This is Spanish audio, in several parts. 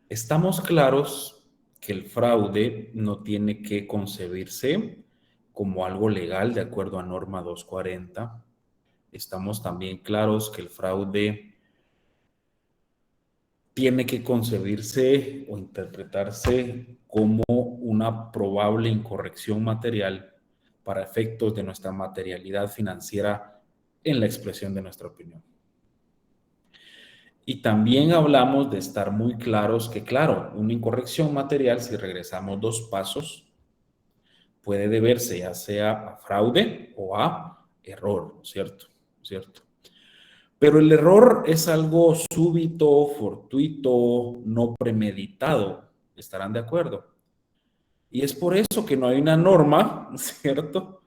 Estamos claros que el fraude no tiene que concebirse como algo legal de acuerdo a norma 240. Estamos también claros que el fraude tiene que concebirse o interpretarse como una probable incorrección material para efectos de nuestra materialidad financiera en la expresión de nuestra opinión. Y también hablamos de estar muy claros que, claro, una incorrección material, si regresamos 2 pasos, puede deberse ya sea a fraude o a error, ¿cierto? ¿Cierto? Pero el error es algo súbito, fortuito, no premeditado. ¿Estarán de acuerdo? Y es por eso que no hay una norma, ¿cierto?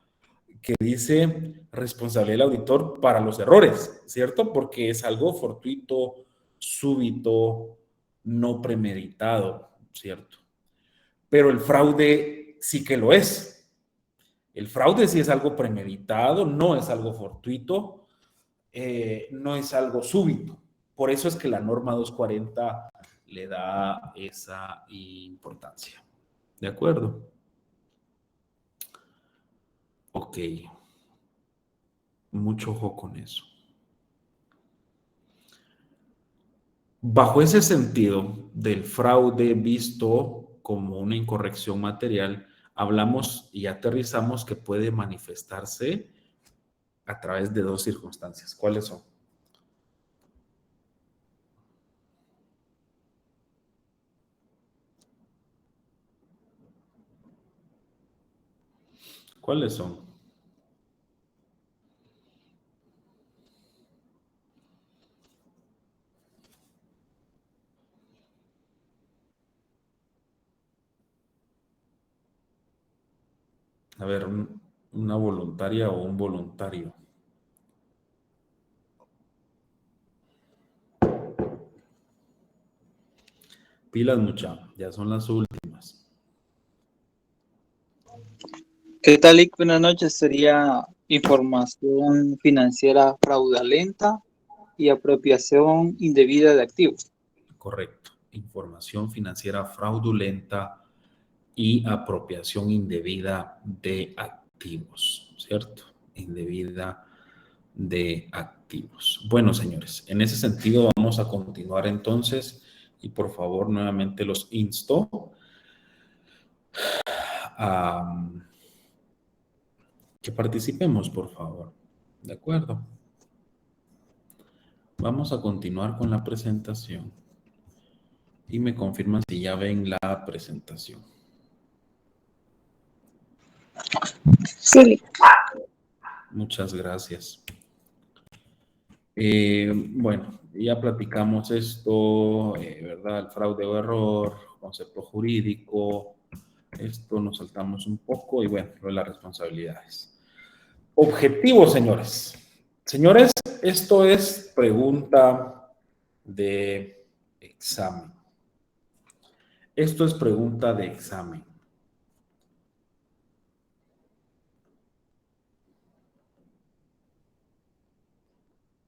Que dice responsabilidad del auditor para los errores, ¿cierto? Porque es algo fortuito, súbito, no premeditado, ¿cierto? Pero el fraude sí que lo es. El fraude sí es algo premeditado, no es algo fortuito, no es algo súbito. Por eso es que la norma 240 le da esa importancia. ¿De acuerdo? Ok. Mucho ojo con eso. Bajo ese sentido del fraude visto como una incorrección material, hablamos y aterrizamos que puede manifestarse a través de 2 circunstancias. ¿Cuáles son? ¿Cuáles son? A ver, una voluntaria o un voluntario. Pilas, mucha, ya son las últimas. ¿Qué tal, Lick? Buenas noches. Sería información financiera fraudulenta y apropiación indebida de activos. Correcto. Información financiera fraudulenta y apropiación indebida de activos, ¿cierto? Indebida de activos. Bueno, señores, en ese sentido vamos a continuar entonces y por favor nuevamente los insto a que participemos, por favor. ¿De acuerdo? Vamos a continuar con la presentación y me confirman si ya ven la presentación. Sí. Muchas gracias. Bueno, ya platicamos esto, ¿verdad? El fraude o error, concepto jurídico, esto nos saltamos un poco y bueno, lo de las responsabilidades. Objetivos, señores. Señores, esto es pregunta de examen. Esto es pregunta de examen.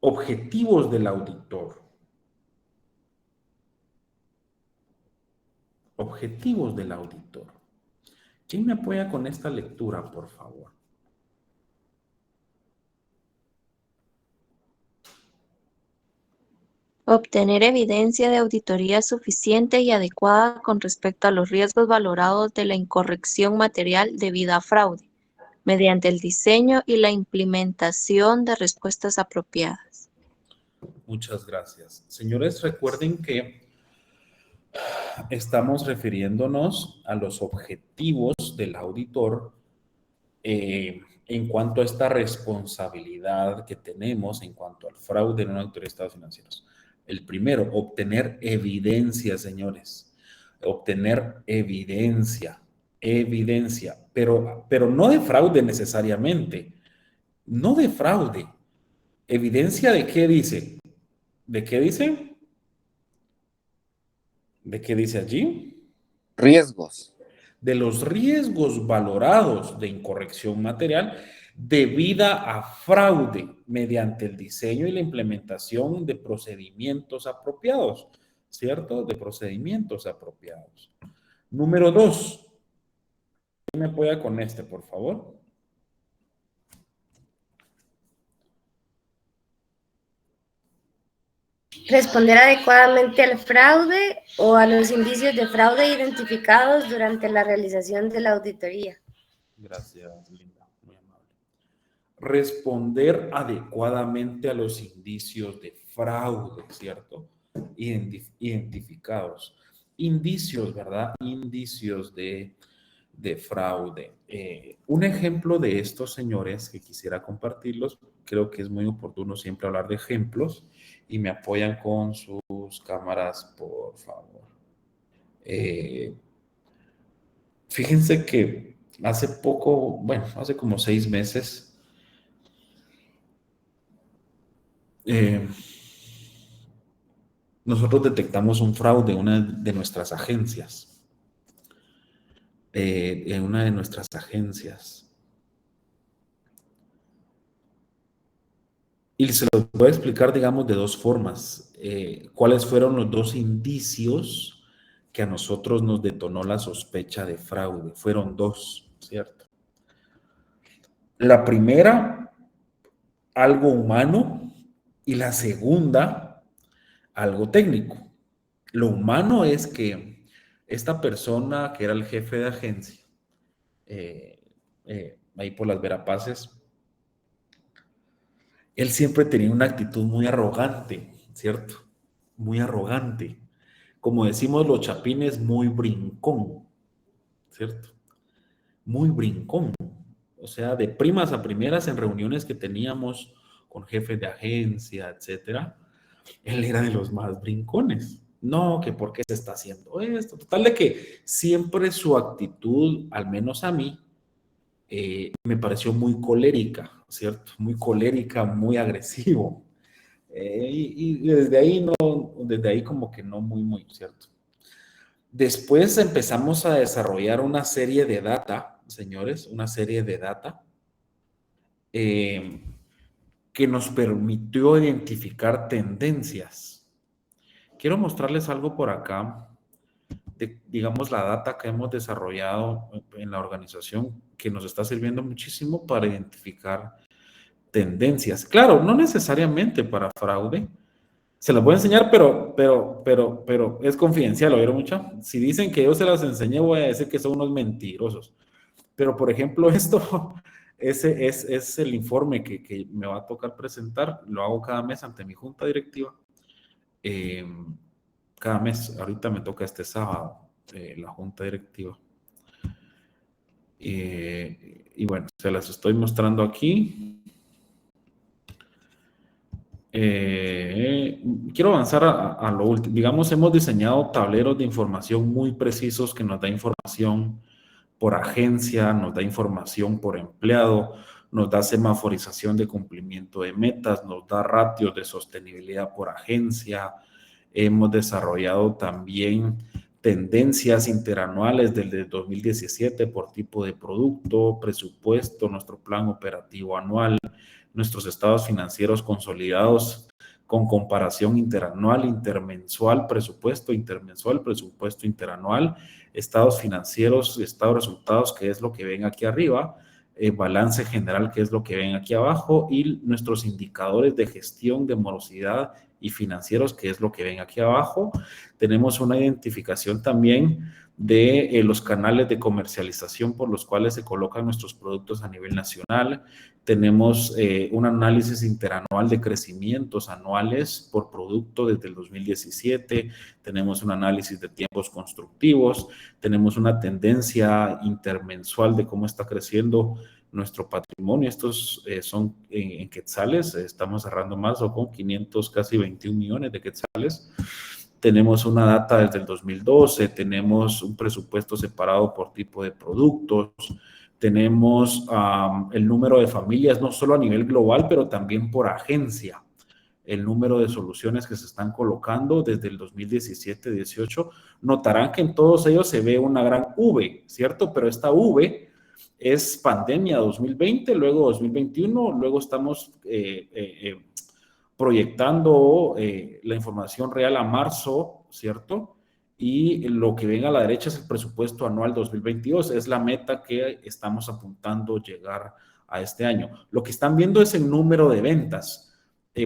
Objetivos del auditor. Objetivos del auditor. ¿Quién me apoya con esta lectura, por favor? Obtener evidencia de auditoría suficiente y adecuada con respecto a los riesgos valorados de la incorrección material debida a fraude, mediante el diseño y la implementación de respuestas apropiadas. Muchas gracias. Señores, recuerden que estamos refiriéndonos a los objetivos del auditor en cuanto a esta responsabilidad que tenemos en cuanto al fraude en una autoridad de estados financieros. El primero, obtener evidencia, señores. Obtener evidencia, pero no de fraude necesariamente, no de fraude. ¿Evidencia de qué dice? ¿De qué dice? ¿De qué dice allí? Riesgos. De los riesgos valorados de incorrección material debida a fraude mediante el diseño y la implementación de procedimientos apropiados. ¿cierto? De procedimientos apropiados. Número 2. ¿Quién me apoya con este, por favor? Responder adecuadamente al fraude o a los indicios de fraude identificados durante la realización de la auditoría. Gracias, Linda, muy amable. Responder adecuadamente a los indicios de fraude, ¿cierto? Identificados. Indicios, ¿verdad? Indicios de fraude. Un ejemplo de estos, señores, que quisiera compartirlos, creo que es muy oportuno siempre hablar de ejemplos, y me apoyan con sus cámaras, por favor. Fíjense que hace poco, bueno, hace como 6 meses, nosotros detectamos un fraude en una de nuestras agencias. En una de nuestras agencias. Y se lo voy a explicar, digamos, de 2 formas. ¿Cuáles fueron los 2 indicios que a nosotros nos detonó la sospecha de fraude? Fueron 2, ¿cierto? La primera, algo humano, y la segunda, algo técnico. Lo humano es que esta persona que era el jefe de agencia, ahí por las Verapaces, él siempre tenía una actitud muy arrogante, ¿cierto? Muy arrogante. Como decimos los chapines, muy brincón, ¿cierto? Muy brincón. O sea, de primas a primeras en reuniones que teníamos con jefes de agencia, etcétera, él era de los más brincones. No, que por qué se está haciendo esto. Total de que siempre su actitud, al menos a mí, me pareció muy colérica, ¿cierto? Muy colérica, muy agresivo. Y desde ahí como que no muy, ¿cierto? Después empezamos a desarrollar una serie de data, señores, una serie de data que nos permitió identificar tendencias. Quiero mostrarles algo por acá, digamos, la data que hemos desarrollado en la organización, que nos está sirviendo muchísimo para identificar tendencias. Claro, no necesariamente para fraude. Se las voy a enseñar, pero es confidencial, ¿oyeron mucho? Si dicen que yo se las enseñé, voy a decir que son unos mentirosos. Pero, por ejemplo, esto, ese es el informe que me va a tocar presentar. Lo hago cada mes ante mi junta directiva. Cada mes, ahorita me toca este sábado, la junta directiva. Y bueno, se las estoy mostrando aquí. Quiero avanzar a lo último. Digamos, hemos diseñado tableros de información muy precisos que nos da información por agencia, nos da información por empleado, nos da semaforización de cumplimiento de metas, nos da ratios de sostenibilidad por agencia. Hemos desarrollado también tendencias interanuales desde 2017 por tipo de producto, presupuesto, nuestro plan operativo anual, nuestros estados financieros consolidados con comparación interanual, intermensual, presupuesto interanual, estados financieros, estados de resultados, que es lo que ven aquí arriba, balance general, que es lo que ven aquí abajo, y nuestros indicadores de gestión de morosidad y financieros, que es lo que ven aquí abajo. Tenemos una identificación también de los canales de comercialización por los cuales se colocan nuestros productos a nivel nacional. Tenemos un análisis interanual de crecimientos anuales por producto desde el 2017. Tenemos un análisis de tiempos constructivos. Tenemos una tendencia intermensual de cómo está creciendo nuestro patrimonio. Estos son en quetzales. Estamos cerrando marzo con 500, casi 21 millones de quetzales. Tenemos una data desde el 2012. Tenemos un presupuesto separado por tipo de productos. Tenemos el número de familias, no solo a nivel global, pero también por agencia. El número de soluciones que se están colocando desde el 2017-18. Notarán que en todos ellos se ve una gran V, ¿cierto? Pero esta V es pandemia 2020, luego 2021, luego estamos proyectando la información real a marzo ¿cierto? Y lo que ven a la derecha es el presupuesto anual 2022, es la meta que estamos apuntando llegar a este año. Lo que están viendo es el número de ventas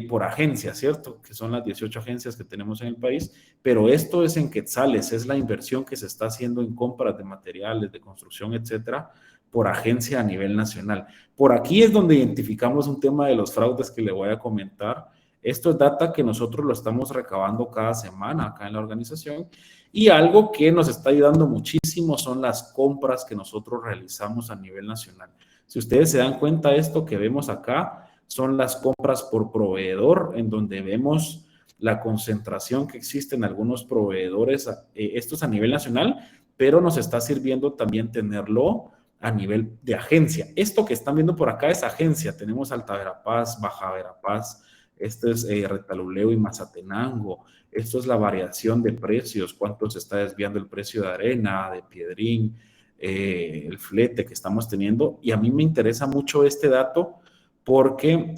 por agencia, ¿cierto? Que son las 18 agencias que tenemos en el país, pero esto es en quetzales, es la inversión que se está haciendo en compras de materiales, de construcción, etcétera, por agencia a nivel nacional. Por aquí es donde identificamos un tema de los fraudes que le voy a comentar. Esto es data que nosotros lo estamos recabando cada semana acá en la organización, y algo que nos está ayudando muchísimo son las compras que nosotros realizamos a nivel nacional. Si ustedes se dan cuenta, esto que vemos acá son las compras por proveedor, en donde vemos la concentración que existe en algunos proveedores, esto es a nivel nacional, pero nos está sirviendo también tenerlo a nivel de agencia. Esto que están viendo por acá es agencia. Tenemos Alta Verapaz, Baja Verapaz, este es Retaluleu y Mazatenango. Esto es la variación de precios, cuánto se está desviando el precio de arena, de piedrín, el flete que estamos teniendo. Y a mí me interesa mucho este dato porque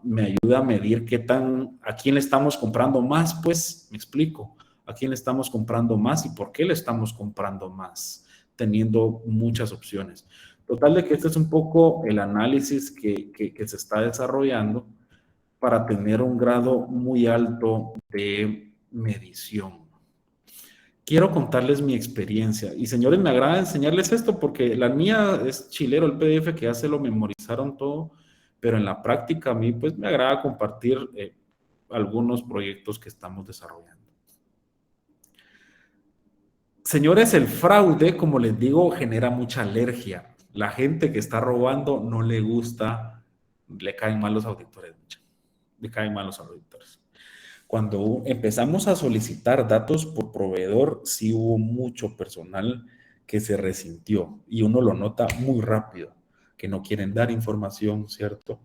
me ayuda a medir a quién le estamos comprando más, pues, me explico, a quién le estamos comprando más y por qué le estamos comprando más, teniendo muchas opciones. Total de que este es un poco el análisis que se está desarrollando para tener un grado muy alto de medición. Quiero contarles mi experiencia. Y señores, me agrada enseñarles esto porque la mía es chilero, el PDF que ya se lo memorizaron todo, pero en la práctica a mí pues me agrada compartir algunos proyectos que estamos desarrollando. Señores, el fraude, como les digo, genera mucha alergia. La gente que está robando no le gusta, le caen mal los auditores, le caen mal los auditores. Cuando empezamos a solicitar datos por proveedor, sí hubo mucho personal que se resintió y uno lo nota muy rápido, que no quieren dar información, ¿cierto?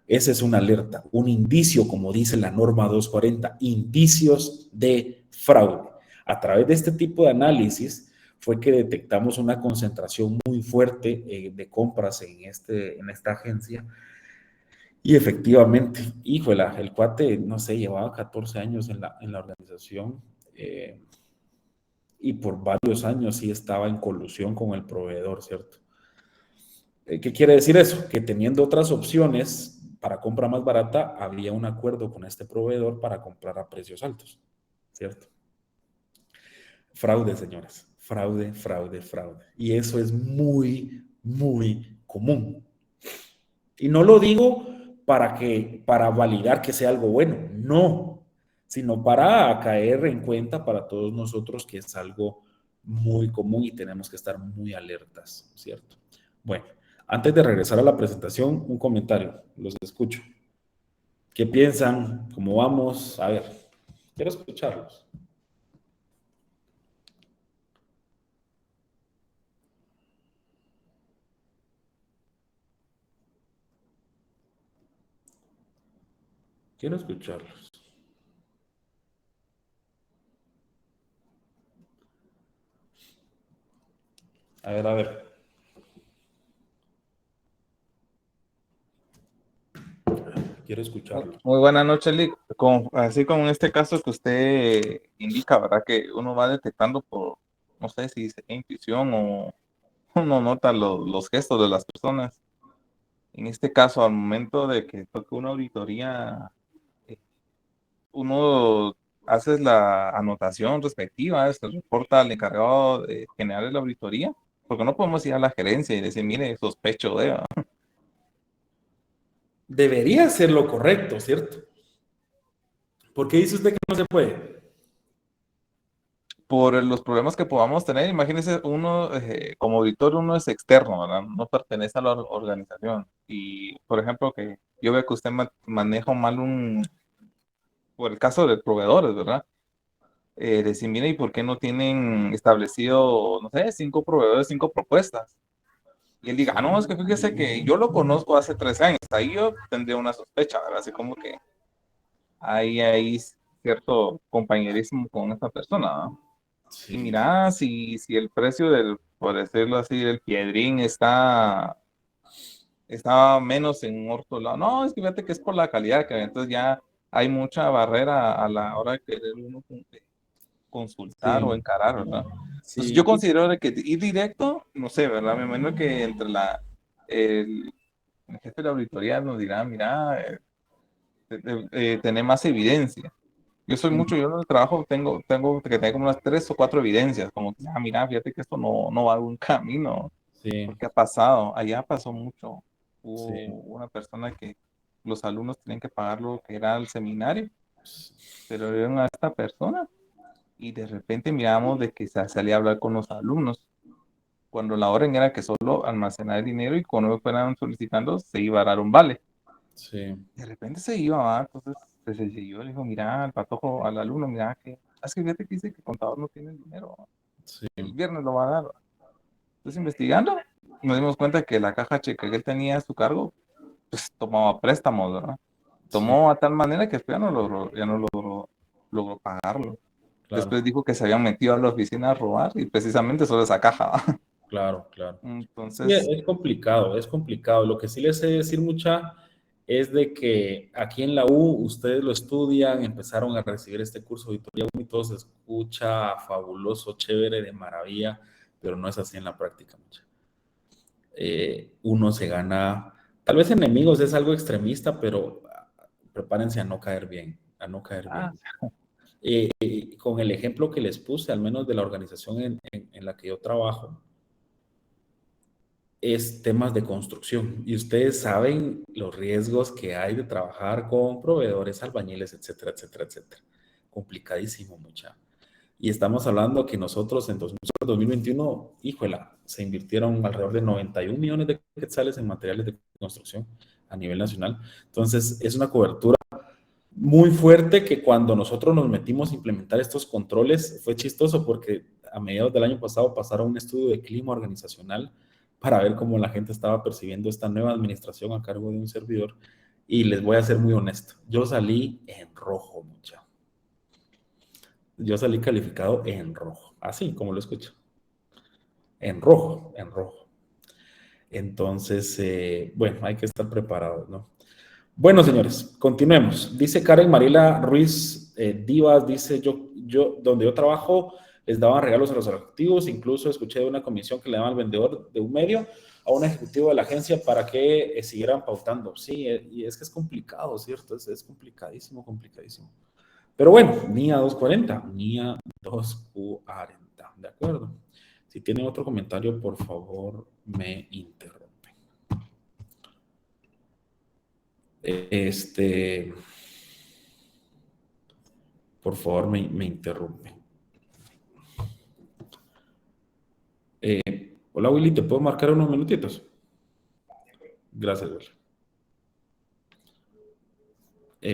Esa es una alerta, un indicio, como dice la norma 240, indicios de fraude. A través de este tipo de análisis fue que detectamos una concentración muy fuerte de compras en esta agencia. Y efectivamente, híjole, el cuate, no sé, llevaba 14 años en la organización y por varios años sí estaba en colusión con el proveedor, ¿cierto? ¿Qué quiere decir eso? Que teniendo otras opciones para compra más barata, había un acuerdo con este proveedor para comprar a precios altos, ¿cierto? Fraude, señores, fraude, fraude, fraude. Y eso es muy, muy común. Y no lo digo para validar que sea algo bueno, no, sino para caer en cuenta para todos nosotros que es algo muy común y tenemos que estar muy alertas, ¿cierto? Bueno, antes de regresar a la presentación, un comentario, los escucho. ¿Qué piensan? ¿Cómo vamos? A ver, quiero escucharlos. Quiero escucharlos. A ver, a ver. Quiero escucharlo. Muy buenas noches, Lick. Así como en este caso que usted indica, ¿verdad? Que uno va detectando por, no sé si sería intuición o uno nota los gestos de las personas. En este caso, al momento de que toque una auditoría, uno hace la anotación respectiva, se reporta al encargado de generar la auditoría, porque no podemos ir a la gerencia y decir, mire, sospecho de... Debería ser lo correcto, ¿cierto? ¿Por qué dice usted que no se puede? Por los problemas que podamos tener. Imagínese, uno como auditor, uno es externo, ¿verdad? No pertenece a la organización. Y, por ejemplo, que yo veo que usted maneja mal por el caso de proveedores, ¿verdad? Decir, mire, ¿y por qué no tienen establecido, no sé, 5 proveedores, 5 propuestas? Y él diga, no, es que fíjese que yo lo conozco hace 3 años. Ahí yo tendría una sospecha, ¿verdad? Así como que hay cierto compañerismo con esta persona, ¿no? Sí. Y mira, si el precio por decirlo así, del piedrín está menos en otro lado. No, es que fíjate que es por la calidad, que entonces ya hay mucha barrera a la hora de querer uno consultar Sí. o encarar, ¿verdad? Entonces Sí, yo considero de que ir directo, no sé, ¿verdad? Me imagino que entre el jefe de la auditoría nos dirá, mira, tener más evidencia. Yo soy mucho, yo en el trabajo tengo que tener como unas 3 o 4 evidencias, como que, mira, fíjate que esto no va a un camino, sí, porque ha pasado, allá pasó mucho. Hubo sí. una persona que los alumnos tenían que pagar lo que era el seminario, pero dieron a esta persona y de repente miramos de que salía a hablar con los alumnos, cuando la orden era que solo almacenar el dinero y cuando fueran solicitando se iba a dar un vale. Sí, De repente se iba, ¿va? Entonces se siguió, le dijo, mira, al patojo, al alumno, mira, es que fíjate que dice que el contador no tiene el dinero, ¿va? sí, El viernes lo va a dar, ¿va? Entonces investigando, nos dimos cuenta que la caja cheque que él tenía a su cargo, pues tomaba préstamos, ¿verdad? sí, Tomó a tal manera que después ya no logró pagarlo. claro, Después dijo que se habían metido a la oficina a robar y precisamente solo esa caja, ¿va? claro, claro. Sí, Entonces, es complicado, es complicado. Lo que sí les sé decir mucha es de que aquí en la U ustedes lo estudian, empezaron a recibir este curso de auditoría y todo se escucha fabuloso, chévere, de maravilla, pero no es así en la práctica, mucha. Uno se gana, tal vez enemigos es algo extremista, pero prepárense a no caer bien, a no caer ah, bien. Con el ejemplo que les puse, al menos de la organización en la que yo trabajo, es temas de construcción. Y ustedes saben los riesgos que hay de trabajar con proveedores, albañiles, etcétera, etcétera, etcétera. Complicadísimo, mucha. Y estamos hablando que nosotros en 2021, híjola, se invirtieron alrededor de 91 millones de quetzales en materiales de construcción a nivel nacional. Entonces, es una cobertura muy fuerte que cuando nosotros nos metimos a implementar estos controles fue chistoso porque a mediados del año pasado pasaron un estudio de clima organizacional para ver cómo la gente estaba percibiendo esta nueva administración a cargo de un servidor y les voy a ser muy honesto, yo salí en rojo, mucha. Yo salí calificado en rojo, así como lo escucho, en rojo, en rojo. Entonces, bueno, hay que estar preparados, ¿no? Bueno, señores, continuemos. Dice Karen Marila Ruiz Divas, dice donde yo trabajo, les daban regalos a los ejecutivos, incluso escuché de una comisión que le daban al vendedor de un medio a un ejecutivo de la agencia para que siguieran pautando. Sí, y es que es complicado, ¿cierto? Es complicadísimo, complicadísimo. Pero bueno, NIA 240, NIA 240, ¿de acuerdo? Si tienen otro comentario, por favor, me interrumpen. Por favor, me interrumpe. Hola, Willy, ¿te puedo marcar unos minutitos? Gracias, Willy.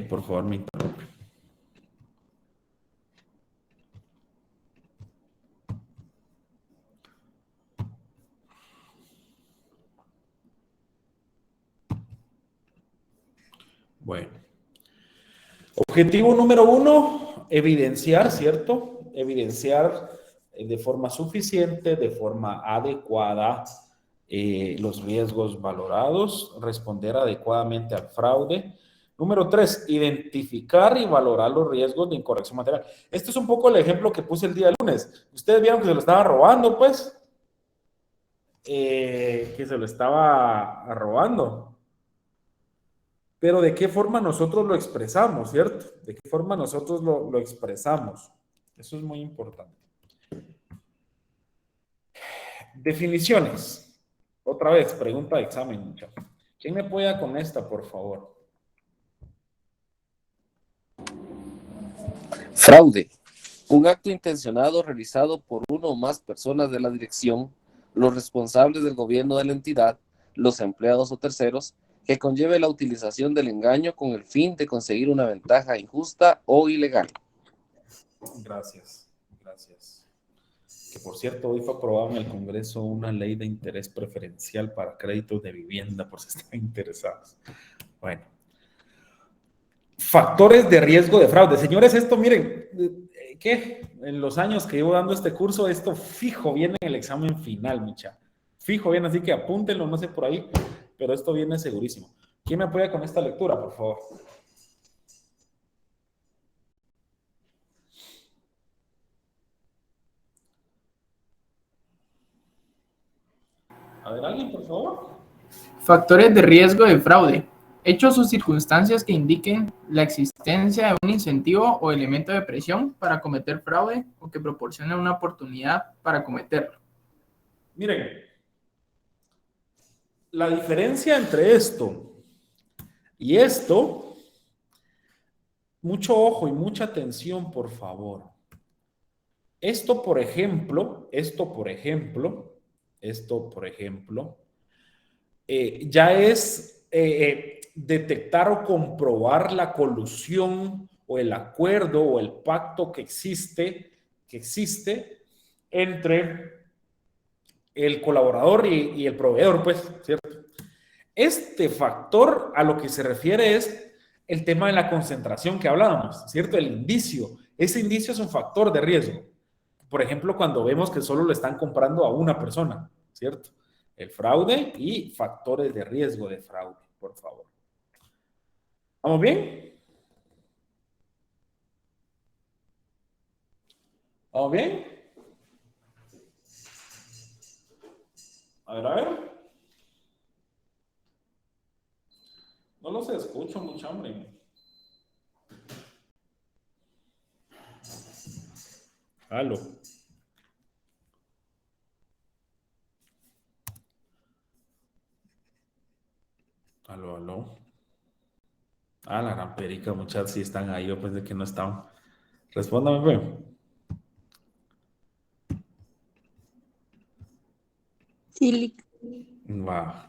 Por favor, me interrumpe. Bueno. Objetivo número 1, evidenciar, ¿cierto? Evidenciar de forma suficiente, de forma adecuada, los riesgos valorados, responder adecuadamente al fraude. Número 3, identificar y valorar los riesgos de incorrección material. Este es un poco el ejemplo que puse el día lunes. Ustedes vieron que se lo estaba robando, pues. Que se lo estaba robando. Pero ¿de qué forma nosotros lo expresamos, cierto? ¿De qué forma nosotros lo expresamos? Eso es muy importante. Definiciones. Otra vez, pregunta de examen, muchachos. ¿Quién me apoya con esta, por favor? Fraude. Un acto intencionado realizado por uno o más personas de la dirección, los responsables del gobierno de la entidad, los empleados o terceros, que conlleve la utilización del engaño con el fin de conseguir una ventaja injusta o ilegal. Gracias, gracias. Que por cierto, hoy fue aprobada en el Congreso una ley de interés preferencial para créditos de vivienda, por si están interesados. Bueno. Factores de riesgo de fraude. Señores, esto miren, ¿qué? En los años que llevo dando este curso, esto fijo viene en el examen final, micha. Fijo viene, así que apúntenlo, no sé por ahí, pero esto viene segurísimo. ¿Quién me apoya con esta lectura, por favor? A ver, alguien, por favor. Factores de riesgo de fraude. Hechos o circunstancias que indiquen la existencia de un incentivo o elemento de presión para cometer fraude o que proporcionen una oportunidad para cometerlo. Miren, la diferencia entre esto y esto, mucho ojo y mucha atención, por favor. Esto, por ejemplo, ya es detectar o comprobar la colusión o el acuerdo o el pacto que existe entre el colaborador y el proveedor, pues, ¿cierto? Este factor a lo que se refiere es el tema de la concentración que hablábamos, ¿cierto? El indicio. Ese indicio es un factor de riesgo. Por ejemplo, cuando vemos que solo le están comprando a una persona, ¿cierto? El fraude y factores de riesgo de fraude, por favor. ¿Vamos bien? ¿Vamos bien? A ver. No los escucho, mucha hambre. Aló. Aló. Ah, la gran perica, muchachos, sí están ahí. Yo pensé que no estaban. Respóndame, pues. Sí, Va.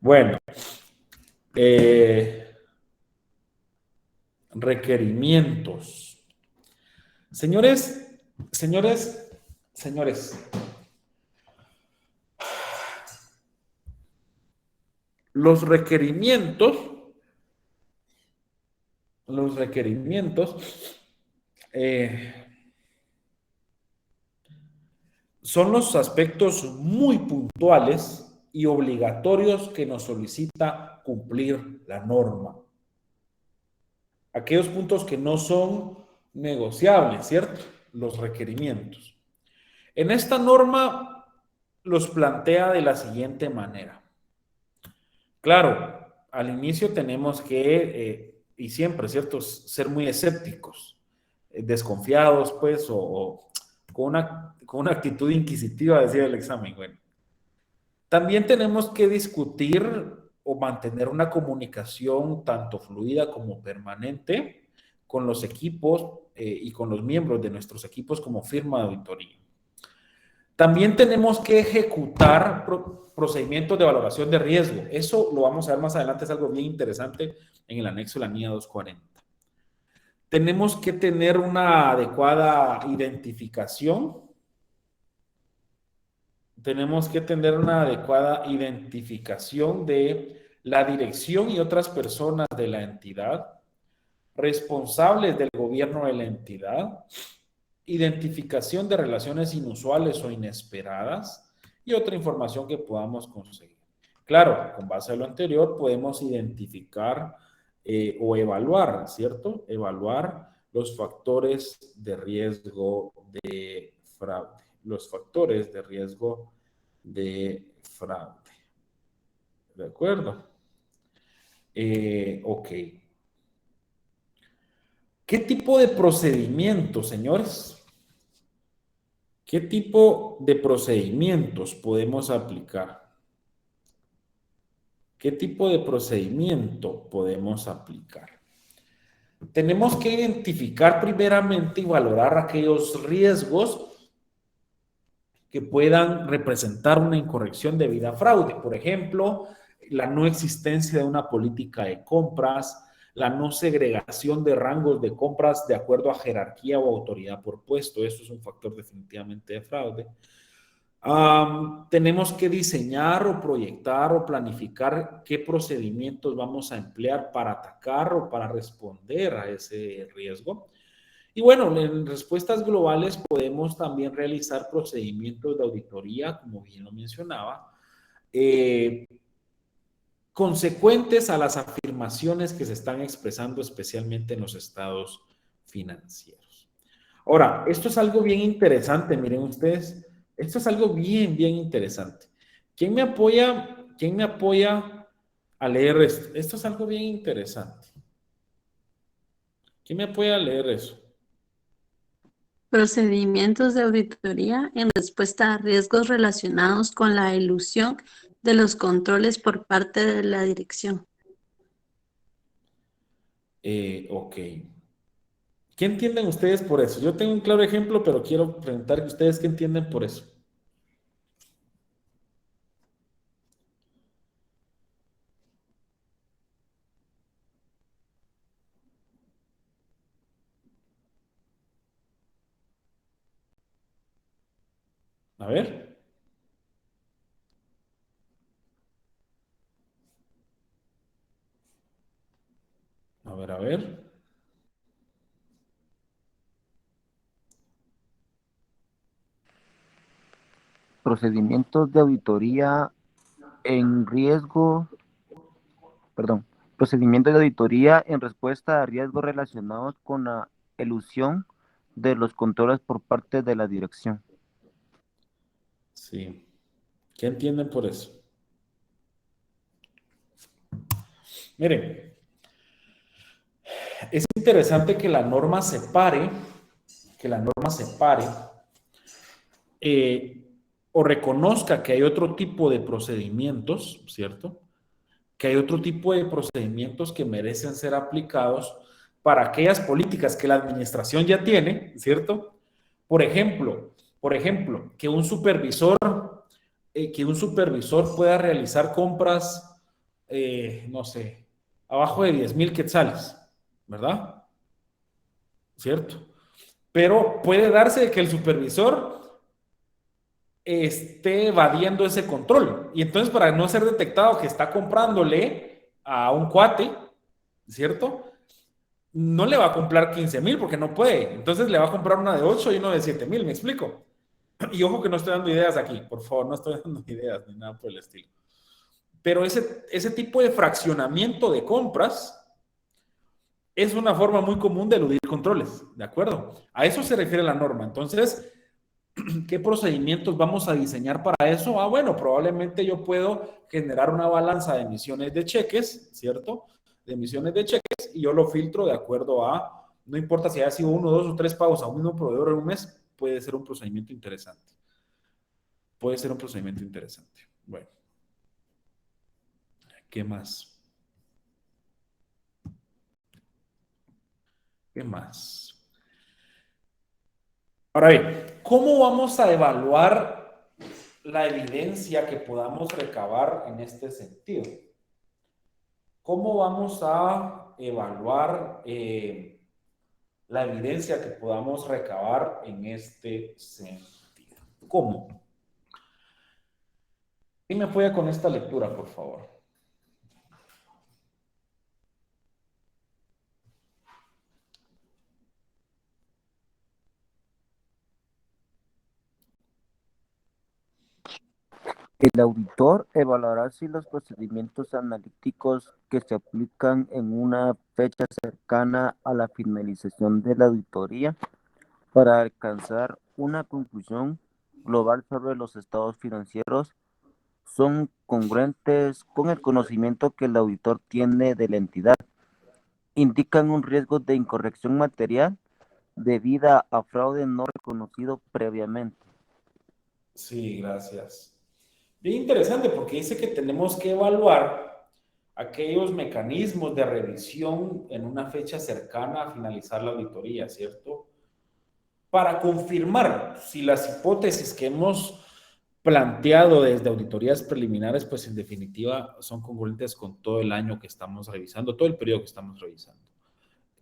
Bueno. Requerimientos. Señores. Los requerimientos son los aspectos muy puntuales y obligatorios que nos solicita cumplir la norma. Aquellos puntos que no son negociables, ¿cierto? Los requerimientos. En esta norma los plantea de la siguiente manera. Claro, al inicio tenemos que, y siempre, ¿cierto?, ser muy escépticos, desconfiados, pues, o con una actitud inquisitiva, decía el examen. Bueno, también tenemos que discutir o mantener una comunicación tanto fluida como permanente con los equipos y con los miembros de nuestros equipos como firma de auditoría. También tenemos que ejecutar procedimientos de valoración de riesgo. Eso lo vamos a ver más adelante, es algo bien interesante en el anexo de la NIA 240. Tenemos que tener una adecuada identificación. Tenemos que tener una adecuada identificación de la dirección y otras personas de la entidad, responsables del gobierno de la entidad, identificación de relaciones inusuales o inesperadas y otra información que podamos conseguir. Claro, con base a lo anterior podemos identificar o evaluar, ¿cierto? Evaluar los factores de riesgo de fraude. Los factores de riesgo de fraude. ¿De acuerdo? Ok. ¿Qué tipo de procedimientos, señores? ¿Qué tipo de procedimientos podemos aplicar? ¿Qué tipo de procedimiento podemos aplicar? Tenemos que identificar primeramente y valorar aquellos riesgos que puedan representar una incorrección debida a fraude. Por ejemplo, la no existencia de una política de compras, la no segregación de rangos de compras de acuerdo a jerarquía o autoridad por puesto. Eso es un factor definitivamente de fraude. Tenemos que diseñar o proyectar o planificar qué procedimientos vamos a emplear para atacar o para responder a ese riesgo. Y bueno, en respuestas globales podemos también realizar procedimientos de auditoría, como bien lo mencionaba, consecuentes a las afirmaciones que se están expresando especialmente en los estados financieros. Ahora, esto es algo bien interesante, miren ustedes, Esto es algo bien, bien interesante. ¿Quién me apoya? ¿Quién me apoya a leer esto? Esto es algo bien interesante. ¿Quién me apoya a leer eso? Procedimientos de auditoría en respuesta a riesgos relacionados con la elusión de los controles por parte de la dirección. Ok. ¿Qué entienden ustedes por eso? Yo tengo un claro ejemplo, pero quiero preguntar a ustedes qué entienden por eso. A ver. A ver, a ver. Procedimientos de auditoría en riesgo, perdón, procedimientos de auditoría en respuesta a riesgos relacionados con la elusión de los controles por parte de la dirección. Sí. ¿Qué entienden por eso? Miren, es interesante que la norma separe, eh, o reconozca que hay otro tipo de procedimientos, ¿cierto? Que hay otro tipo de procedimientos que merecen ser aplicados para aquellas políticas que la administración ya tiene, ¿cierto? Por ejemplo, que que un supervisor pueda realizar compras, no sé, abajo de 10,000 quetzales, ¿verdad? ¿Cierto? Pero puede darse que el supervisor esté evadiendo ese control. Y entonces, para no ser detectado que está comprándole a un cuate, ¿cierto? No le va a comprar 15,000 porque no puede. Entonces le va a comprar una de 8 y uno de 7,000, ¿me explico? Y ojo que no estoy dando ideas aquí, por favor, no estoy dando ideas ni nada por el estilo. Pero ese tipo de fraccionamiento de compras es una forma muy común de eludir controles, ¿de acuerdo? A eso se refiere la norma. Entonces, ¿qué procedimientos vamos a diseñar para eso? Ah, bueno, probablemente yo puedo generar una balanza de emisiones de cheques, ¿cierto? De emisiones de cheques y yo lo filtro de acuerdo a, no importa si haya sido 1, 2 o 3 pagos a un mismo proveedor en un mes, puede ser un procedimiento interesante. Puede ser un procedimiento interesante. Bueno, ¿qué más? ¿Qué más? Ahora bien, ¿cómo vamos a evaluar la evidencia que podamos recabar en este sentido? ¿Cómo vamos a evaluar la evidencia que podamos recabar en este sentido? ¿Cómo? ¿Quién me apoya con esta lectura, por favor? El auditor evaluará si los procedimientos analíticos que se aplican en una fecha cercana a la finalización de la auditoría para alcanzar una conclusión global sobre los estados financieros son congruentes con el conocimiento que el auditor tiene de la entidad, indican un riesgo de incorrección material debida a fraude no reconocido previamente. Sí, gracias. Bien interesante porque dice que tenemos que evaluar aquellos mecanismos de revisión en una fecha cercana a finalizar la auditoría, ¿cierto? Para confirmar si las hipótesis que hemos planteado desde auditorías preliminares, pues en definitiva son congruentes con todo el año que estamos revisando, todo el periodo que estamos revisando.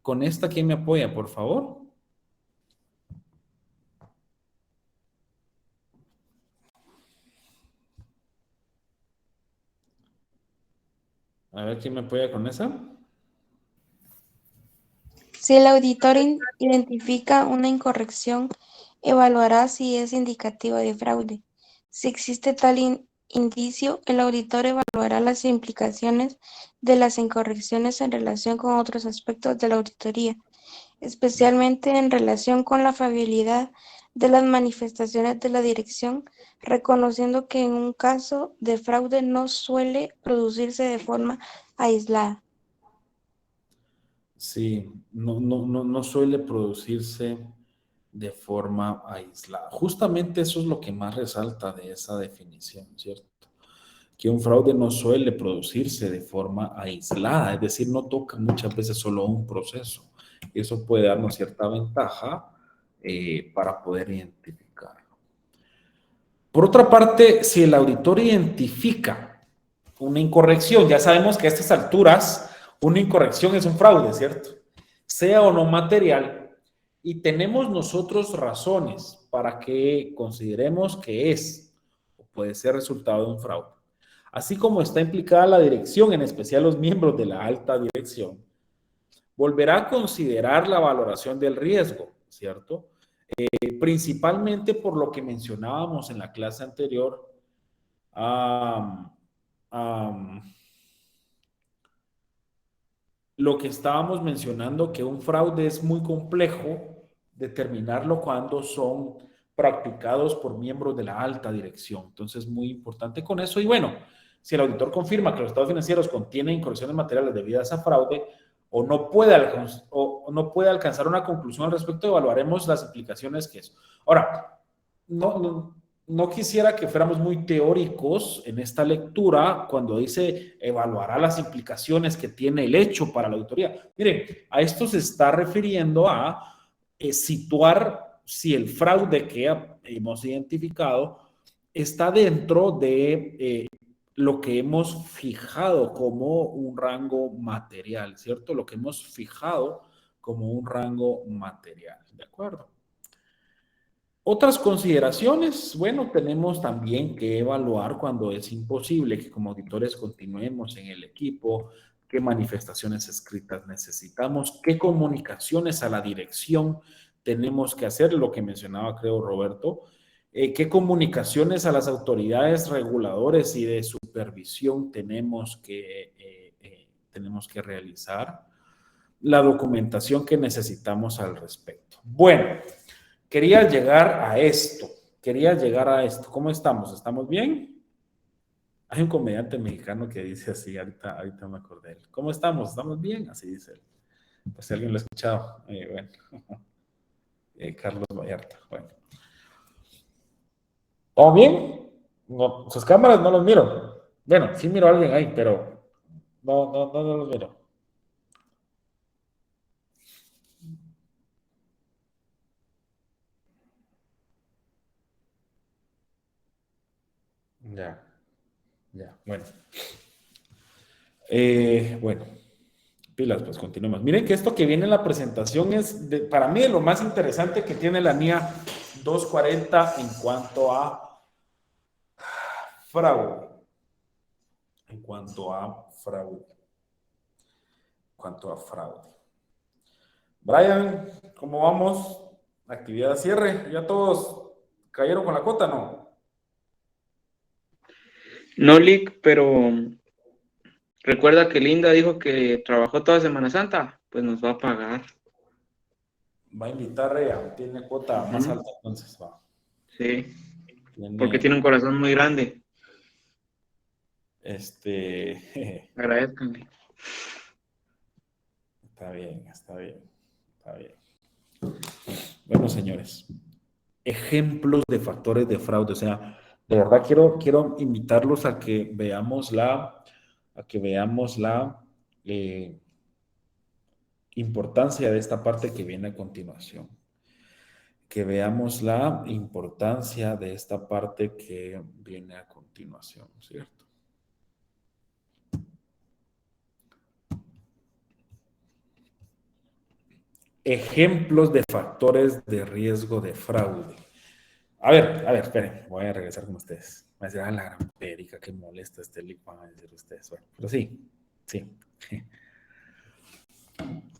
Con esta, ¿quién me apoya, por favor? A ver, ¿quién me apoya con esa? Si el auditor identifica una incorrección, evaluará si es indicativo de fraude. Si existe tal indicio, el auditor evaluará las implicaciones de las incorrecciones en relación con otros aspectos de la auditoría, especialmente en relación con la fiabilidad de las manifestaciones de la dirección, reconociendo que en un caso de fraude no suele producirse de forma aislada. Sí, no suele producirse de forma aislada. Justamente eso es lo que más resalta de esa definición, ¿cierto? Que un fraude no suele producirse de forma aislada, es decir, no toca muchas veces solo un proceso. Eso puede darnos cierta ventaja para poder identificarlo. Por otra parte, si el auditor identifica una incorrección, ya sabemos que a estas alturas una incorrección es un fraude, ¿cierto? Sea o no material, y tenemos nosotros razones para que consideremos que es o puede ser resultado de un fraude. Así como está implicada la dirección, en especial los miembros de la alta dirección, volverá a considerar la valoración del riesgo, ¿cierto? Principalmente por lo que mencionábamos en la clase anterior, lo que estábamos mencionando, que un fraude es muy complejo determinarlo cuando son practicados por miembros de la alta dirección. Entonces, muy importante con eso. Y bueno, si el auditor confirma que los estados financieros contienen incorrecciones materiales debidas a fraude o no puede alcanzar una conclusión al respecto, evaluaremos las implicaciones que es. Ahora, no quisiera que fuéramos muy teóricos en esta lectura cuando dice evaluará las implicaciones que tiene el hecho para la auditoría. Miren, a esto se está refiriendo a situar si el fraude que hemos identificado está dentro de lo que hemos fijado como un rango material, ¿cierto? Lo que hemos fijado como un rango material, ¿de acuerdo? Otras consideraciones, bueno, tenemos también que evaluar cuando es imposible que como auditores continuemos en el equipo, qué manifestaciones escritas necesitamos, qué comunicaciones a la dirección tenemos que hacer, lo que mencionaba creo Roberto, qué comunicaciones a las autoridades reguladores y de supervisión tenemos que realizar, la documentación que necesitamos al respecto. Bueno. Quería llegar a esto. ¿Cómo estamos? ¿Estamos bien? Hay un comediante mexicano que dice así, ahorita me acordé. ¿Cómo estamos? ¿Estamos bien? Así dice él. Pues si alguien lo ha escuchado. Bueno. Carlos Vallarta. Bueno. ¿Todo bien? No, sus cámaras no los miro. Bueno, sí miro a alguien ahí, pero no los miro. Ya, bueno. Bueno, pilas, pues continuemos. Miren que esto que viene en la presentación es, para mí, lo más interesante que tiene la NIA 240 en cuanto a fraude. Brian, ¿cómo vamos? Actividad de cierre. ¿Ya todos cayeron con la cuota, no? No, Lick, pero recuerda que Linda dijo que trabajó toda Semana Santa, pues nos va a pagar. Va a invitar a tiene cuota más alta, entonces va. Sí, porque tiene un corazón muy grande. Agradezcanle. Está bien. Bueno, señores, ejemplos de factores de fraude. O sea, de verdad quiero invitarlos a que veamos la importancia de esta parte que viene a continuación. ¿Cierto? Ejemplos de factores de riesgo de fraude. A ver, esperen, voy a regresar con ustedes. Me decían, a la gran perica, que molesta este link, van a decir ustedes. Bueno, pero sí.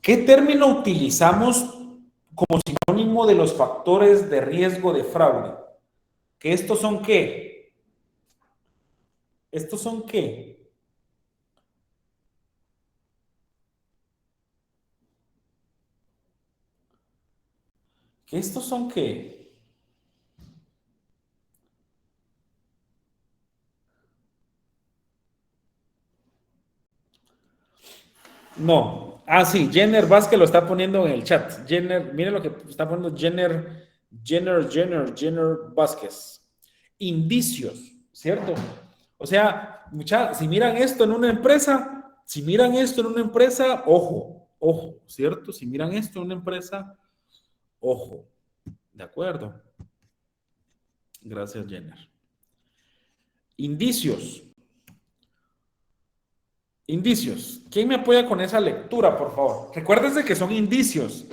¿Qué término utilizamos como sinónimo de los factores de riesgo de fraude? ¿Que estos son qué? ¿Estos son qué? ¿Que estos son qué? No. Ah, sí, Jenner Vázquez lo está poniendo en el chat. Jenner, mire lo que está poniendo Jenner Vázquez. Indicios, ¿cierto? O sea, si miran esto en una empresa, ojo, ¿cierto? Si miran esto en una empresa, ojo. ¿De acuerdo? Gracias, Jenner. Indicios. Indicios. ¿Quién me apoya con esa lectura, por favor? Recuérdense que son indicios.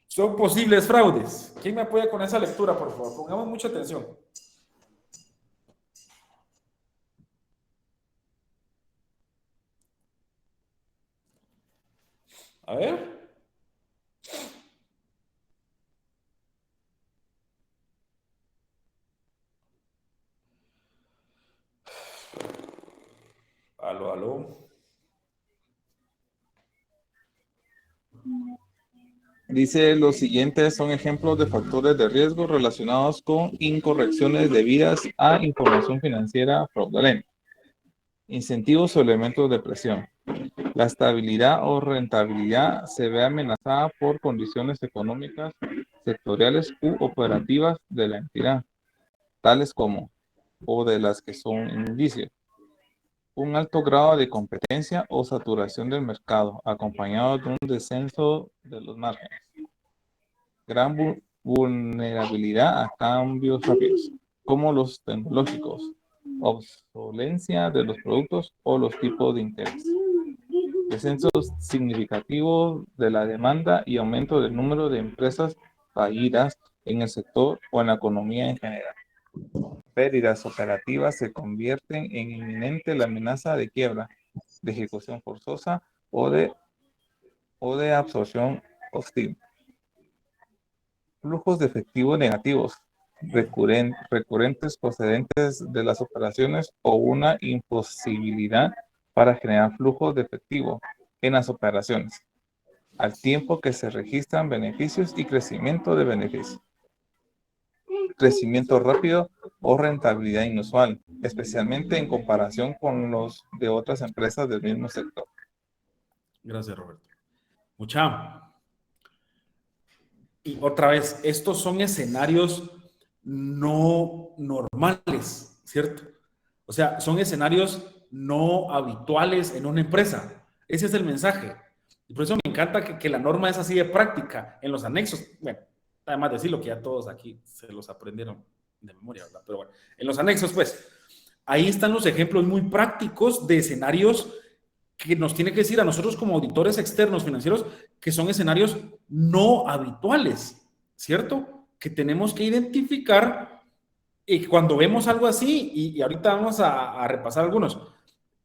Son posibles fraudes. ¿Quién me apoya con esa lectura, por favor? Pongamos mucha atención. A ver. Aló. Dice, los siguientes son ejemplos de factores de riesgo relacionados con incorrecciones debidas a información financiera fraudulenta. Incentivos o elementos de presión. La estabilidad o rentabilidad se ve amenazada por condiciones económicas, sectoriales u operativas de la entidad, tales como, o de las que son indicios, un alto grado de competencia o saturación del mercado, acompañado de un descenso de los márgenes. Gran vulnerabilidad a cambios rápidos, como los tecnológicos, obsolencia de los productos o los tipos de interés. Descensos significativos de la demanda y aumento del número de empresas fallidas en el sector o en la economía en general. Pérdidas operativas se convierten en inminente la amenaza de quiebra, de ejecución forzosa o de absorción hostil. Flujos de efectivo negativos, recurrentes procedentes de las operaciones o una imposibilidad para generar flujos de efectivo en las operaciones, al tiempo que se registran beneficios y crecimiento de beneficios. Crecimiento rápido o rentabilidad inusual, especialmente en comparación con los de otras empresas del mismo sector. Gracias, Roberto. Y otra vez, estos son escenarios no normales, ¿cierto? O sea, son escenarios no habituales en una empresa. Ese es el mensaje. Y por eso me encanta que la norma es así de práctica. En los anexos, bueno, además de decirlo que ya todos aquí se los aprendieron de memoria, ¿verdad? Pero bueno, en los anexos, pues, ahí están los ejemplos muy prácticos de escenarios que nos tiene que decir a nosotros como auditores externos financieros que son escenarios no habituales, ¿cierto? Que tenemos que identificar y cuando vemos algo así, y ahorita vamos a repasar algunos.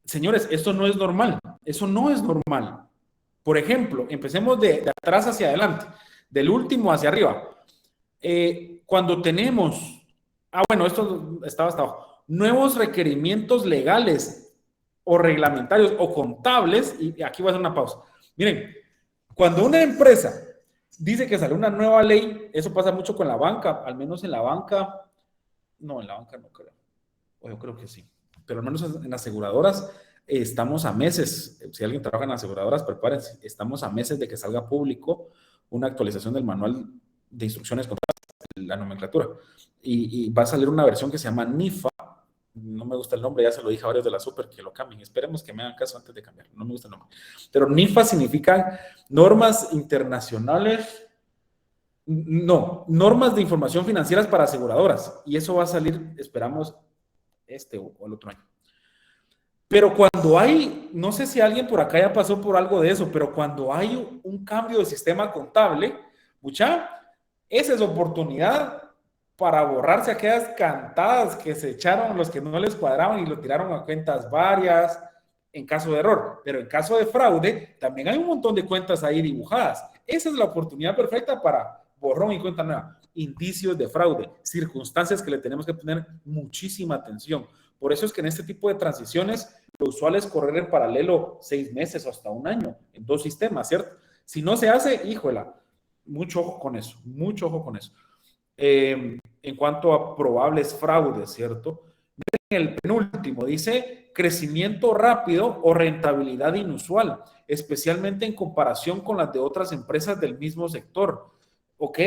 Señores, esto no es normal, eso no es normal. Por ejemplo, empecemos de atrás hacia adelante, del último hacia arriba. Cuando tenemos, bueno, esto estaba hasta abajo, nuevos requerimientos legales o reglamentarios o contables, y aquí voy a hacer una pausa. Miren, cuando una empresa dice que sale una nueva ley, eso pasa mucho con la banca, al menos en la banca, no, en la banca no creo, o yo creo que sí, pero al menos en aseguradoras estamos a meses, si alguien trabaja en aseguradoras, prepárense, estamos a meses de que salga público una actualización del manual de instrucciones contables, la nomenclatura, y va a salir una versión que se llama NIFA. No me gusta el nombre, ya se lo dije a varios de la Super que lo cambien. Esperemos que me hagan caso antes de cambiar. No me gusta el nombre. Pero NIFA significa normas internacionales, normas de información financieras para aseguradoras. Y eso va a salir, esperamos, o el otro año. Pero cuando hay, no sé si alguien por acá ya pasó por algo de eso, pero cuando hay un cambio de sistema contable, esa es oportunidad para borrarse aquellas cantadas que se echaron los que no les cuadraban y lo tiraron a cuentas varias en caso de error. Pero en caso de fraude, también hay un montón de cuentas ahí dibujadas. Esa es la oportunidad perfecta para borrón y cuenta nueva. Indicios de fraude, circunstancias que le tenemos que poner muchísima atención. Por eso es que en este tipo de transiciones, lo usual es correr en paralelo 6 meses o hasta un año en 2 sistemas, ¿cierto? Si no se hace, híjola, mucho ojo con eso, mucho ojo con eso. En cuanto a probables fraudes, ¿cierto? el penúltimo, dice crecimiento rápido o rentabilidad inusual, especialmente en comparación con las de otras empresas del mismo sector. Ok,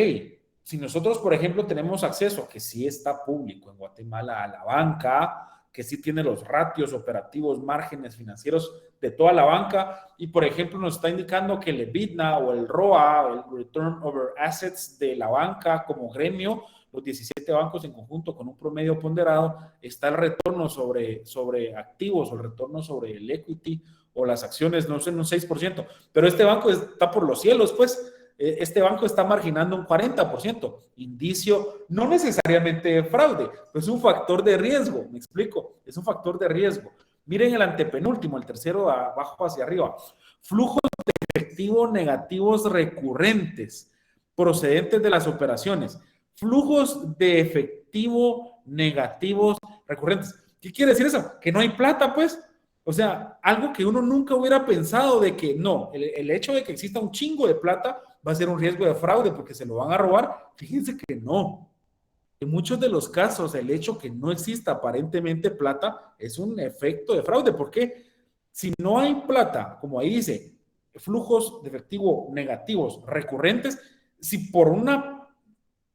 si nosotros, por ejemplo, tenemos acceso a que sí está público en Guatemala a la banca, que sí tiene los ratios operativos, márgenes financieros de toda la banca, y por ejemplo nos está indicando que el EBITDA o el ROA, el Return Over Assets de la banca como gremio, los 17 bancos en conjunto con un promedio ponderado, está el retorno sobre activos o el retorno sobre el equity o las acciones, no sé, un 6%, pero este banco está por los cielos, pues. Este banco está marginando un 40%, indicio no necesariamente de fraude, pero es un factor de riesgo, me explico, es un factor de riesgo. Miren el antepenúltimo, el tercero de abajo hacia arriba, flujos de efectivo negativos recurrentes procedentes de las operaciones, flujos de efectivo negativos recurrentes. ¿Qué quiere decir eso? Que no hay plata, pues. O sea, algo que uno nunca hubiera pensado de que no, el hecho de que exista un chingo de plata va a ser un riesgo de fraude porque se lo van a robar. Fíjense que no. En muchos de los casos, el hecho que no exista aparentemente plata es un efecto de fraude. ¿Por qué? Si no hay plata, como ahí dice, flujos de efectivo negativos recurrentes, si por una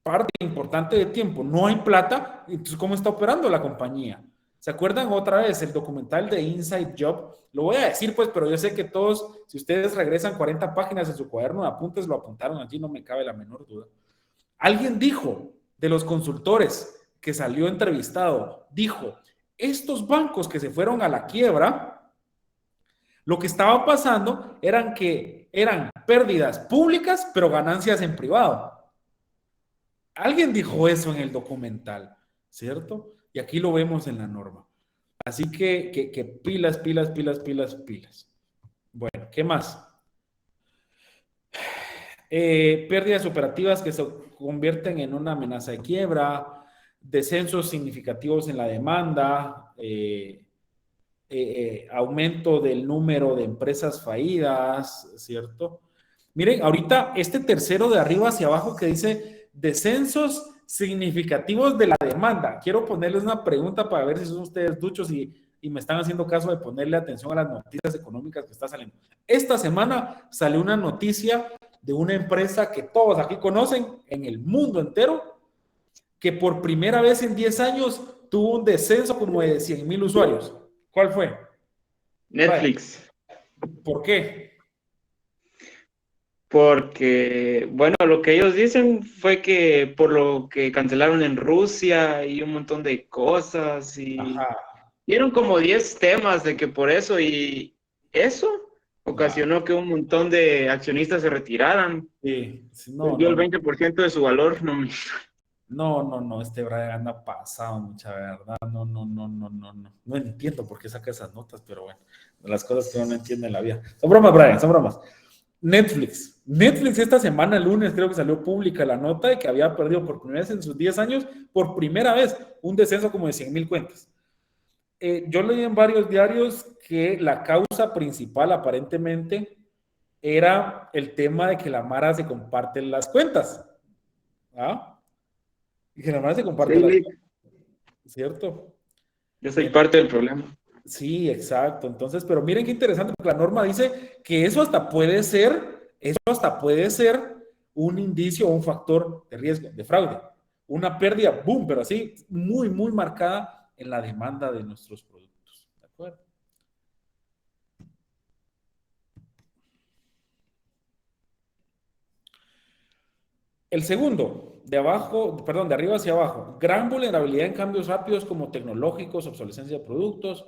parte importante de tiempo no hay plata, entonces ¿cómo está operando la compañía? ¿Se acuerdan otra vez el documental de Inside Job? Lo voy a decir pues, pero yo sé que todos, si ustedes regresan 40 páginas en su cuaderno de apuntes, lo apuntaron allí, no me cabe la menor duda. Alguien dijo, de los consultores que salió entrevistado, dijo, estos bancos que se fueron a la quiebra, lo que estaba pasando eran que eran pérdidas públicas, pero ganancias en privado. Alguien dijo eso en el documental, ¿cierto? Y aquí lo vemos en la norma. Así que pilas, pilas, pilas, pilas, pilas. Bueno, ¿qué más? Pérdidas operativas que se convierten en una amenaza de quiebra, descensos significativos en la demanda, aumento del número de empresas fallidas, ¿cierto? Miren, ahorita este tercero de arriba hacia abajo que dice descensos significativos de la demanda. Quiero ponerles una pregunta para ver si son ustedes duchos y me están haciendo caso de ponerle atención a las noticias económicas que están saliendo. Esta semana salió una noticia de una empresa que todos aquí conocen en el mundo entero, que por primera vez en 10 años tuvo un descenso como de 100,000 usuarios. ¿Cuál fue? Netflix. ¿Por qué? Porque, bueno, lo que ellos dicen fue que por lo que cancelaron en Rusia y un montón de cosas y dieron como 10 temas de que por eso y eso ocasionó que un montón de accionistas se retiraran. Sí, Perdió el 20% de su valor. No, este Brian anda pasado, mucha verdad. No entiendo por qué saca esas notas, pero bueno, las cosas que uno no entiende en la vida. Son bromas, Brian, son bromas. Netflix esta semana, el lunes, creo que salió pública la nota de que había perdido por primera vez en sus 10 años, por primera vez, un descenso como de 100,000 cuentas. Yo leí en varios diarios que la causa principal aparentemente era el tema de que la Mara se comparte las cuentas. ¿Ah? Y que la Mara se comparte las cuentas. ¿Cierto? Yo soy parte del problema. Sí, exacto. Entonces, pero miren qué interesante, porque la norma dice que eso hasta puede ser un indicio o un factor de riesgo, de fraude. Una pérdida, boom, pero así, muy, muy marcada en la demanda de nuestros productos. ¿De acuerdo? El segundo, de arriba hacia abajo, gran vulnerabilidad en cambios rápidos como tecnológicos, obsolescencia de productos,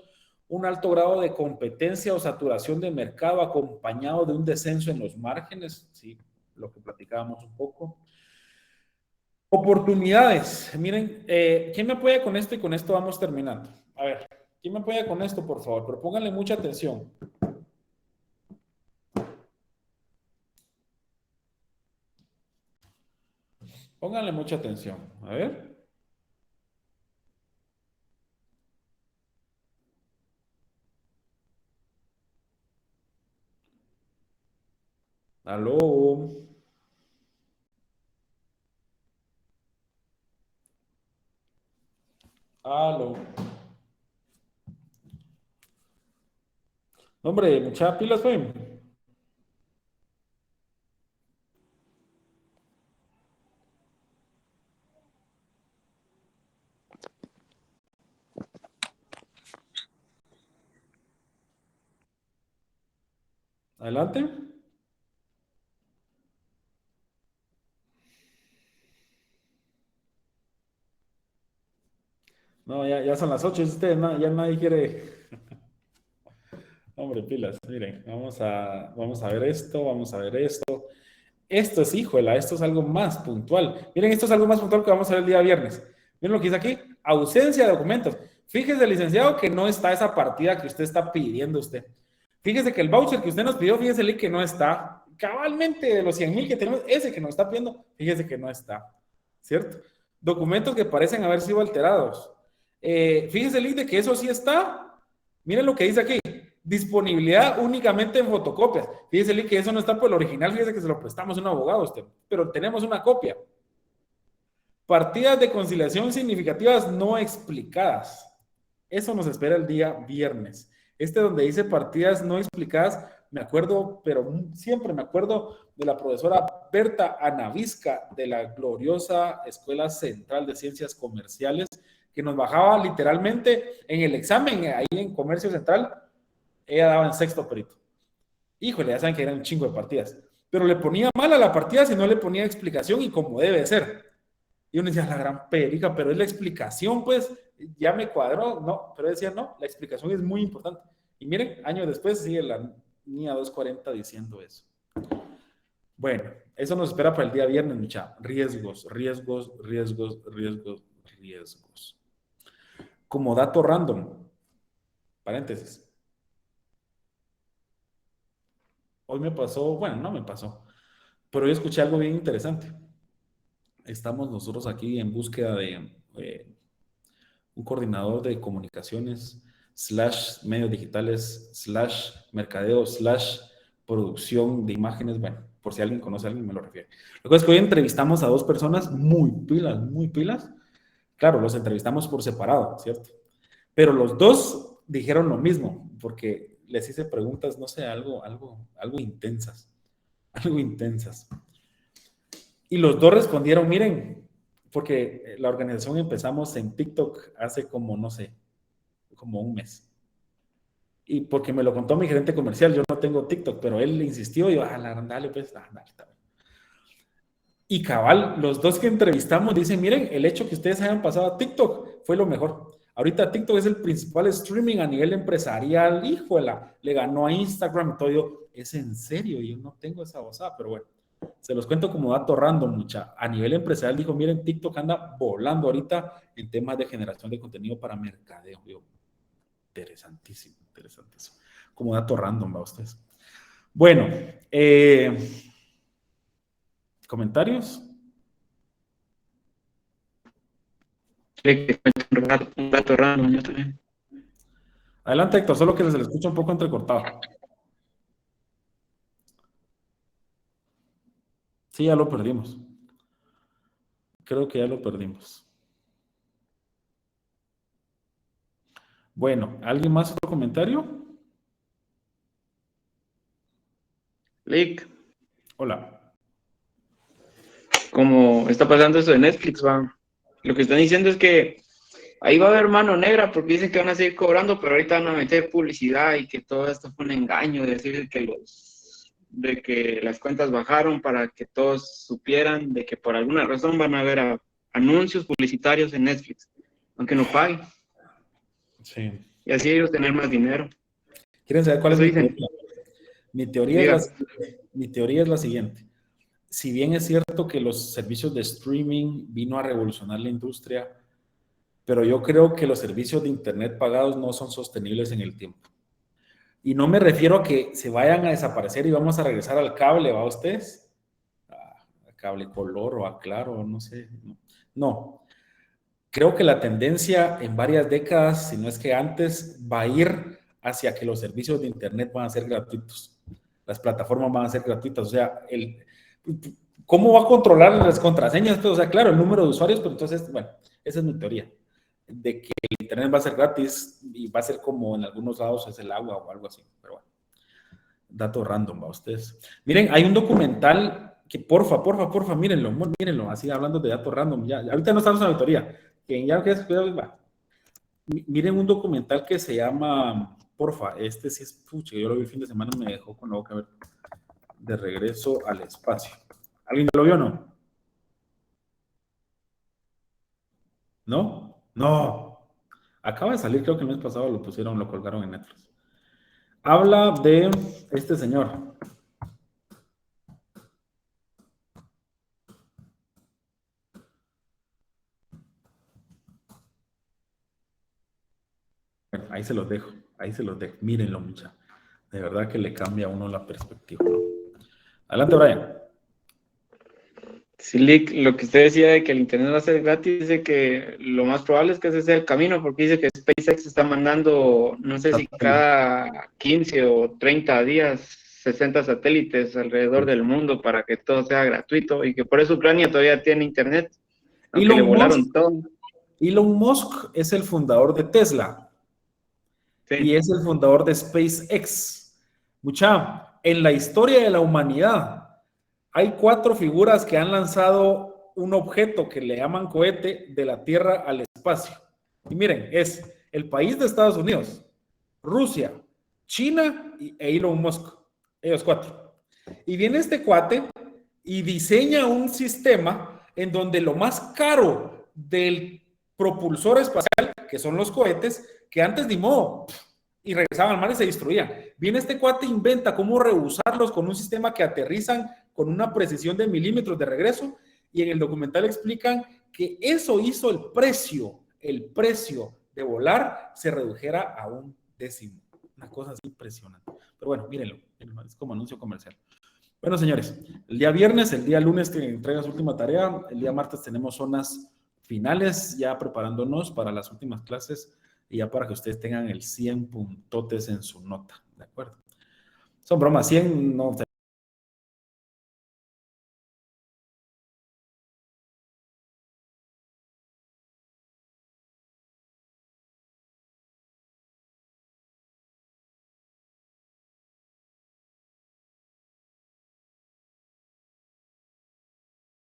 un alto grado de competencia o saturación de mercado acompañado de un descenso en los márgenes, sí, lo que platicábamos un poco. Oportunidades. Miren, ¿quién me apoya con esto? Y con esto vamos terminando. A ver, ¿quién me apoya con esto, por favor? Pero pónganle mucha atención. Pónganle mucha atención. A ver. Aló. Aló. Hombre, muchas pilas, pues. Adelante. No, ya son las 8, ustedes, ya nadie quiere. Hombre, pilas, miren, vamos a ver esto, vamos a ver esto. Esto es, híjola, esto es algo más puntual. Miren, esto es algo más puntual que vamos a ver el día viernes. Miren lo que dice aquí, ausencia de documentos. Fíjese, licenciado, que no está esa partida que usted está pidiendo usted. Fíjese que el voucher que usted nos pidió, fíjese que no está. Cabalmente de los 100,000 que tenemos, ese que nos está pidiendo, fíjese que no está. ¿Cierto? Documentos que parecen haber sido alterados. Fíjese, de que eso sí está. Miren lo que dice aquí. Disponibilidad únicamente en fotocopias. Fíjese que eso no está por el original, fíjese que se lo prestamos a un abogado a usted, pero tenemos una copia. Partidas de conciliación significativas no explicadas. Eso nos espera el día viernes. Donde dice partidas no explicadas, me acuerdo, pero siempre me acuerdo de la profesora Berta Anavisca de la gloriosa Escuela Central de Ciencias Comerciales, que nos bajaba literalmente en el examen, ahí en Comercio Central. Ella daba en sexto perito. Híjole, ya saben que eran un chingo de partidas. Pero le ponía mal a la partida si no le ponía explicación y como debe ser. Y uno decía, la gran perica, pero es la explicación, pues, ya me cuadró. No, pero decía, no, la explicación es muy importante. Y miren, años después sigue la niña 240 diciendo eso. Bueno, eso nos espera para el día viernes, mucha. Riesgos. Como dato random, paréntesis. Hoy me pasó, bueno, no me pasó, pero hoy escuché algo bien interesante. Estamos nosotros aquí en búsqueda de un coordinador de comunicaciones / medios digitales / mercadeo / producción de imágenes. Bueno, por si alguien conoce a alguien me lo refiere. Lo que es que hoy entrevistamos a 2 personas muy pilas. Claro, los entrevistamos por separado, ¿cierto? Pero los 2 dijeron lo mismo, porque les hice preguntas, no sé, algo intensas. Y los 2 respondieron, miren, porque la organización empezamos en TikTok hace como, no sé, como un mes. Y porque me lo contó mi gerente comercial, yo no tengo TikTok, pero él le insistió y yo, dale, pues, dale, está bien. Y cabal, los 2 que entrevistamos dicen, miren, el hecho que ustedes hayan pasado a TikTok fue lo mejor. Ahorita TikTok es el principal streaming a nivel empresarial, híjola, le ganó a Instagram y todo. Yo, es en serio, yo no tengo esa osada, pero bueno, se los cuento como dato random, mucha. A nivel empresarial dijo, miren, TikTok anda volando ahorita en temas de generación de contenido para mercadeo. Yo, interesantísimo. Como dato random, va ustedes. Bueno, ¿comentarios? Un dato random, yo también. Adelante, Héctor, solo que se le escucha un poco entrecortado. Sí, ya lo perdimos. Creo que ya lo perdimos. Bueno, ¿alguien más otro comentario? Lick. Hola. Como está pasando eso de Netflix, va. Lo que están diciendo es que ahí va a haber mano negra porque dicen que van a seguir cobrando, pero ahorita van a meter publicidad y que todo esto fue un engaño, decir de que las cuentas bajaron para que todos supieran de que por alguna razón van a haber anuncios publicitarios en Netflix, aunque no paguen. Sí. Y así ellos tener más dinero. ¿Quieren saber cuál es mi teoría? Mi teoría es la siguiente. Si bien es cierto que los servicios de streaming vino a revolucionar la industria, pero yo creo que los servicios de internet pagados no son sostenibles en el tiempo. Y no me refiero a que se vayan a desaparecer y vamos a regresar al cable, ¿va ustedes? A cable color o a claro, no sé. No. Creo que la tendencia en varias décadas, si no es que antes, va a ir hacia que los servicios de internet van a ser gratuitos. Las plataformas van a ser gratuitas. O sea, ¿cómo va a controlar las contraseñas? O sea, claro, el número de usuarios, pero entonces, bueno, esa es mi teoría. De que el internet va a ser gratis y va a ser como en algunos lados es el agua o algo así. Pero bueno, Dato random, va ustedes. Miren, hay un documental que porfa, mírenlo, así hablando de datos random. Ya, ahorita no estamos en la auditoría. Quien ya que va. Miren un documental que se llama, porfa, este sí es, pucha, yo lo vi el fin de semana, me dejó con la boca abierta. De regreso al espacio. ¿Alguien lo vio o no? ¿No? No. Acaba de salir, creo que el mes pasado lo colgaron en Netflix. Habla de este señor. Bueno, ahí se los dejo, mírenlo mucha. De verdad que le cambia a uno la perspectiva, ¿no? Adelante, Brian. Sí, lo que usted decía de que el internet va a ser gratis, dice que lo más probable es que ese sea el camino, porque dice que SpaceX está mandando, no sé si cada 15 o 30 días, 60 satélites alrededor del mundo para que todo sea gratuito y que por eso Ucrania todavía tiene internet, aunque le volaron todo. Elon Musk es el fundador de Tesla. Sí. Y es el fundador de SpaceX. Mucha, en la historia de la humanidad hay 4 figuras que han lanzado un objeto que le llaman cohete de la Tierra al espacio. Y miren, es el país de Estados Unidos, Rusia, China e Elon Musk. Ellos 4. Y viene este cuate y diseña un sistema en donde lo más caro del propulsor espacial, que son los cohetes, que antes ni modo, y regresaban al mar y se destruían. Viene este cuate, inventa cómo reusarlos con un sistema que aterrizan con una precisión de milímetros de regreso, y en el documental explican que eso hizo el precio de volar se redujera a 1/10. Una cosa así impresionante. Pero bueno, mírenlo, es como anuncio comercial. Bueno, señores, el día viernes, el día lunes que entrega su última tarea, el día martes tenemos zonas finales, ya preparándonos para las últimas clases y ya para que ustedes tengan el 100 puntotes en su nota, ¿de acuerdo? Son bromas, 100 no